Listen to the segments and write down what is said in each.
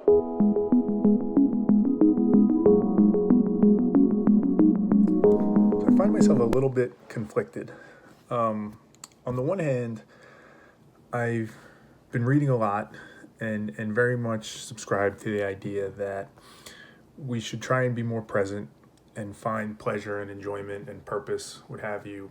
So I find myself a little bit conflicted. On the one hand, I've been reading a lot and very much subscribe to the idea that we should try and be more present and find pleasure and enjoyment and purpose, what have you,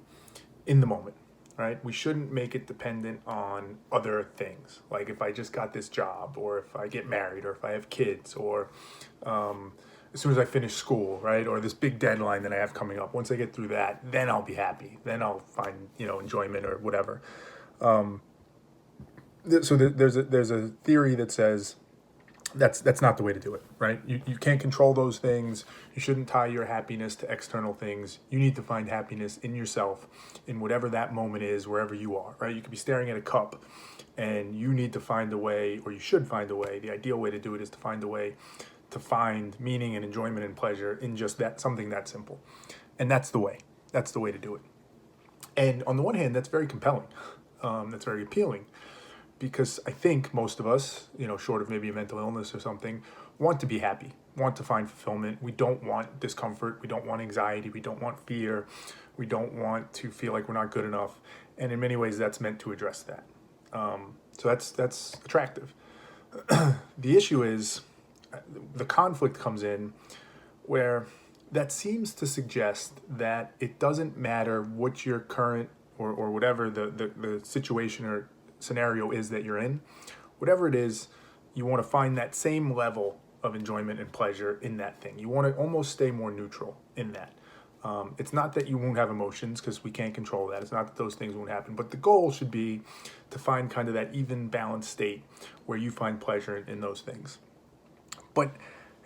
in the moment, right? We shouldn't make it dependent on other things. Like if I just got this job, or if I get married, or if I have kids, or as soon as I finish school, right? Or this big deadline that I have coming up. Once I get through that, then I'll be happy. Then I'll find, enjoyment or whatever. So there's a theory that says that's not the way to do it, right? You can't control those things. You shouldn't tie your happiness to external things. You need to find happiness in yourself, in whatever that moment is, wherever you are, right? You could be staring at a cup and you need to find a way, or you should find a way. The ideal way to do it is to find a way to find meaning and enjoyment and pleasure in just that, something that simple. And that's the way. That's the way to do it. And on the one hand, that's very compelling. That's very appealing, because I think most of us, short of maybe a mental illness or something, want to be happy, want to find fulfillment. We don't want discomfort. We don't want anxiety. We don't want fear. We don't want to feel like we're not good enough. And in many ways, that's meant to address that. So that's attractive. The issue is the conflict comes in where that seems to suggest that it doesn't matter what your current or whatever the situation or scenario is that you're in, whatever it is, you want to find that same level of enjoyment and pleasure in that thing. You want to almost stay more neutral in that. It's not that you won't have emotions, because we can't control that. It's not that those things won't happen, but the goal should be to find kind of that even balanced state where you find pleasure in those things. But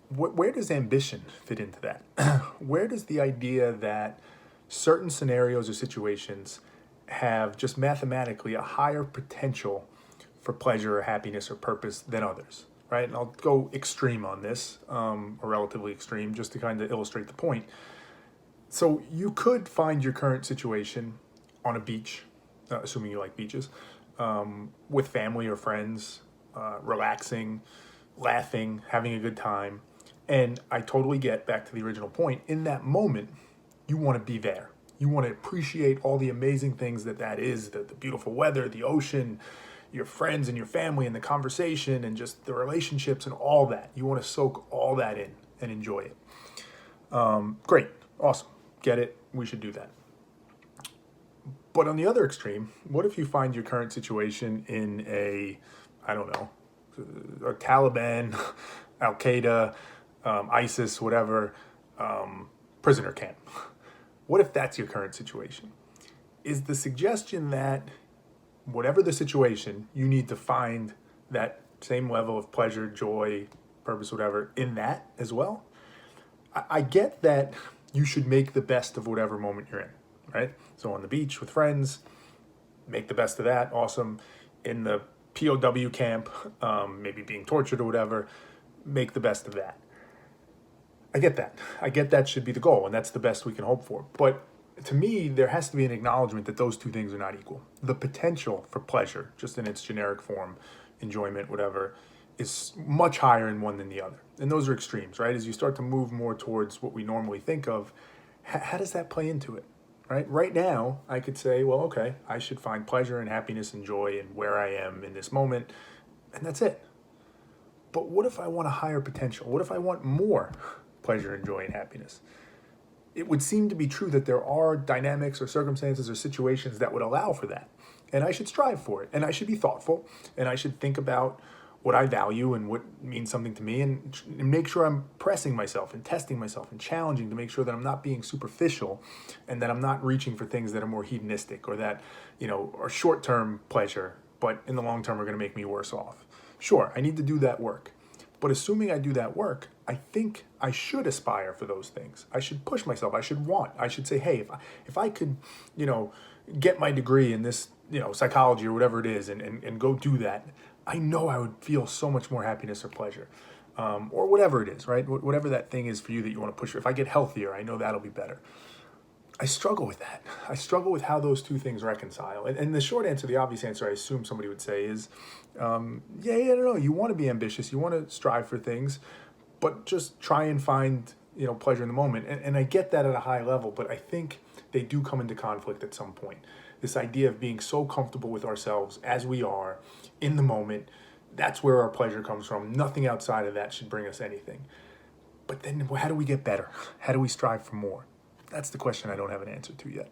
where does ambition fit into that? Where does the idea that certain scenarios or situations have just mathematically a higher potential for pleasure or happiness or purpose than others, right? And I'll go extreme on this, or relatively extreme, just to kind of illustrate the point. So you could find your current situation on a beach, assuming you like beaches, with family or friends, relaxing, laughing, having a good time. And I totally get, back to the original point, in that moment, you want to be there. You want to appreciate all the amazing things that is, the beautiful weather, the ocean, your friends and your family, and the conversation, and just the relationships and all that. You want to soak all that in and enjoy it. Great, awesome, get it, we should do that. But on the other extreme, what if you find your current situation in I don't know, a Taliban, Al Qaeda, ISIS, whatever, prisoner camp? What if that's your current situation? Is the suggestion that whatever the situation, you need to find that same level of pleasure, joy, purpose, whatever, in that as well? I get that you should make the best of whatever moment you're in, right? So on the beach with friends, make the best of that, awesome. In the POW camp, maybe being tortured or whatever, make the best of that. I get that. I get that should be the goal, and that's the best we can hope for. But to me, there has to be an acknowledgement that those two things are not equal. The potential for pleasure, just in its generic form, enjoyment, whatever, is much higher in one than the other. And those are extremes, right? As you start to move more towards what we normally think of, how does that play into it, right? Right now, I could say, well, okay, I should find pleasure and happiness and joy in where I am in this moment, and that's it. But what if I want a higher potential? What if I want more pleasure and joy and happiness? It would seem to be true that there are dynamics or circumstances or situations that would allow for that. And I should strive for it. And I should be thoughtful. And I should think about what I value and what means something to me, and make sure I'm pressing myself and testing myself and challenging to make sure that I'm not being superficial, and that I'm not reaching for things that are more hedonistic, or that, are short-term pleasure, but in the long term are going to make me worse off. Sure, I need to do that work. But assuming I do that work, I think I should aspire for those things. I should push myself. I should say, hey, if I could, get my degree in this, psychology or whatever it is, and go do that, I know I would feel so much more happiness or pleasure, or whatever it is, right? Whatever that thing is for you that you want to push. If I get healthier, I know that'll be better. I struggle with that. I struggle with how those two things reconcile. And the short answer, the obvious answer, I assume somebody would say is, Yeah, no, you want to be ambitious, you want to strive for things, but just try and find, pleasure in the moment. And I get that at a high level, but I think they do come into conflict at some point. This idea of being so comfortable with ourselves as we are in the moment, that's where our pleasure comes from. Nothing outside of that should bring us anything. But then how do we get better? How do we strive for more? That's the question I don't have an answer to yet.